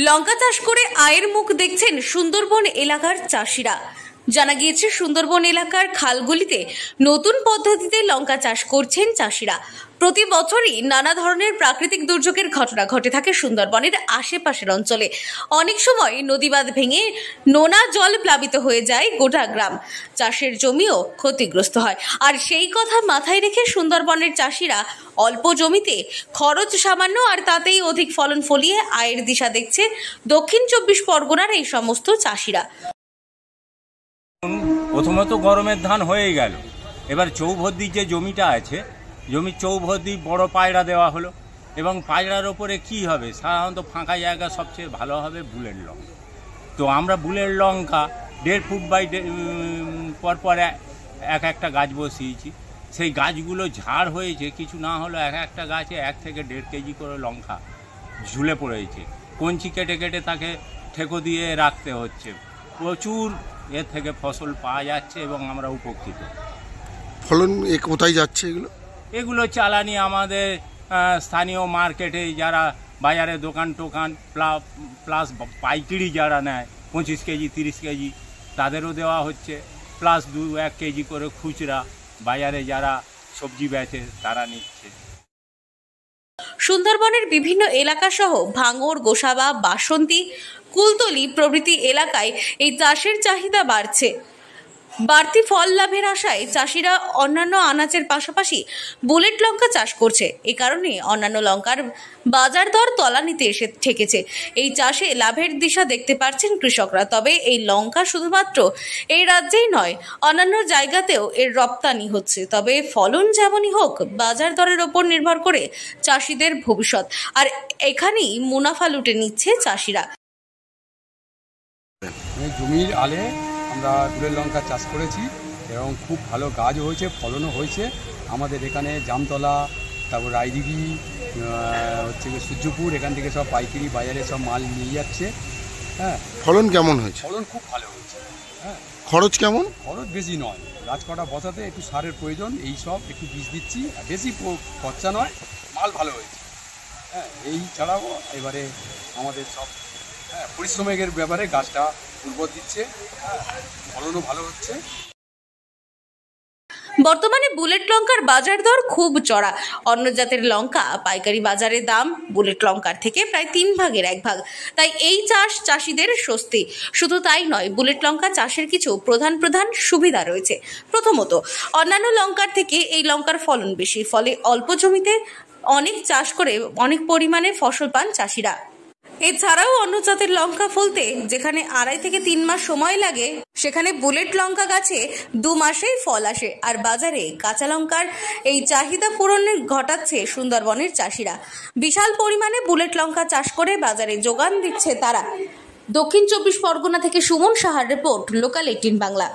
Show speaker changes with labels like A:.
A: লঙ্কা চাষ করে আয়ের মুখ দেখছেন সুন্দরবন এলাকার চাষিরা। জানা গিয়েছে সুন্দরবন এলাকার খালগুলিতে নতুন পদ্ধতিতে লঙ্কা চাষ করছেন চাষিরা। প্রতি বছরই নানা ধরনের প্রাকৃতিক দুর্যোগের ঘটনা ঘটে থাকে সুন্দরবনের আশেপাশের অঞ্চলে। অনেক সময় নদীবাঁধ ভেঙে নোনা জল প্লাবিত হয়ে যায় গোটা গ্রাম, চাষের জমিও ক্ষতিগ্রস্ত হয়। আর সেই কথা মাথায় রেখে সুন্দরবনের চাষিরা অল্প জমিতে খরচ সামান্য আর তাতেই অধিক ফলন ফলিয়ে আয়ের দিশা দেখছে দক্ষিণ 24 পরগনার এই সমস্ত চাষিরা।
B: প্রথমত গরমের ধান হয়ে গেল, এবার চৌভদ্দি যে জমিটা আছে, জমির চৌভদ্দি বড় পায়রা দেওয়া হলো এবং পায়রার ওপরে কি হবে, সাধারণত ফাঁকা জায়গা সবচেয়ে ভালো হবে বুলেট লঙ্কা। তো আমরা বুলেট লঙ্কা 1.5 ফুট বাই পরপর এক একটা গাছ বসিয়েছি। সেই গাছগুলো ঝাড় হয়েছে, কিছু না হলো এক একটা গাছে 1 থেকে 1.5 কেজি করে লঙ্কা ঝুলে পড়েছে। কঞ্চি কেটে কেটে তাকে ঠেকো দিয়ে রাখতে হচ্ছে। প্রচুর এর থেকে ফসল পাওয়া যাচ্ছে এবং আমরা উপকৃত।
C: ফলন কোথায় যাচ্ছে
B: এগুলো চালানি আমাদের স্থানীয় মার্কেটে যারা বাজারে দোকান টোকান প্লাস পাইকারি যারা নেয় 25 কেজি 30 কেজি তাদেরও দেওয়া হচ্ছে, প্লাস 2-1 কেজি করে খুচরা বাজারে যারা সবজি বেচে তারা নিচ্ছে।
A: সুন্দরবনের বিভিন্ন এলাকা সহ ভাঙড়, গোসাবা, বাসন্তী, কুলতলি প্রভৃতি এলাকায় এই চাষের চাহিদা বাড়ছে। বাড়তি ফল লাভের আশায় চাষিরা অন্যান্য আনাজের পাশাপাশি বুলেট লঙ্কা চাষ করছে। এ কারণে অন্যান্য লঙ্কার বাজার দর তলানিতে এসে ঠেকেছে। এই চাষে লাভের দিশা দেখতে পাচ্ছেন কৃষকরা। তবে এই লঙ্কা শুধুমাত্র এই রাজ্যেই নয়, অন্যান্য জায়গাতেও এর রপ্তানি হচ্ছে। তবে ফলন যেমনই হোক, বাজার দরের ওপর নির্ভর করে চাষিদের ভবিষ্যৎ, আর এখানেই মুনাফা লুটে নিচ্ছে চাষিরা।
D: জমির আলে আমরা বুলেট লঙ্কা চাষ করেছি এবং খুব ভালো গাছ হয়েছে, ফলনও হয়েছে। আমাদের এখানে জামতলা, তারপর রায়দিঘি, হচ্ছে সূর্যপুর, এখান থেকে সব পাইকারি বাজারে সব মাল নিয়ে যাচ্ছে। হ্যাঁ, ফলন কেমন হয়েছে? ফলন খুব ভালো হয়েছে। হ্যাঁ, খরচ কেমন? খরচ বেশি নয়, গাছ কটা বসাতে একটু সারের প্রয়োজন, এই সব একটু বীজ দিচ্ছি, বেশি খরচা নয়, মাল ভালো হয়েছে। হ্যাঁ, এই ছাড়াও এবারে আমাদের সব পরিশ্রমের ব্যাপারে গাছটা উর্বর দিচ্ছে, ফলনও ভালো হচ্ছে।
A: বর্তমানে বুলেট লঙ্কার বাজার দর খুব চড়া। অন্য জাতের লঙ্কা পাইকারি বাজারে দাম বুলেট লঙ্কার থেকে প্রায় 3 ভাগের 1 ভাগ। তাই এই চাষ চাষিদের স্বস্তি। শুধু তাই নয়, বুলেট লঙ্কা চাষের কিছু প্রধান সুবিধা রয়েছে। প্রথমত, অন্যান্য লঙ্কার থেকে এই লঙ্কার ফলন বেশি, ফলে অল্প জমিতে অনেক চাষ করে অনেক পরিমাণে ফসল পান চাষিরা। এছাড়াও অন্য জাতের লঙ্কা ফলতে যেখানে 2.5 থেকে 3 মাস সময় লাগে, সেখানে বুলেট লঙ্কা গাছে 2 মাসেই ফল আসে। আর বাজারে কাঁচা লঙ্কার এই চাহিদা পূরণ ঘটাচ্ছে সুন্দরবনের চাষিরা। বিশাল পরিমাণে বুলেট লঙ্কা চাষ করে বাজারে যোগান দিচ্ছে তারা। দক্ষিণ 24 পরগনা থেকে সুমন সাহার রিপোর্ট, লোকাল 18 বাংলা।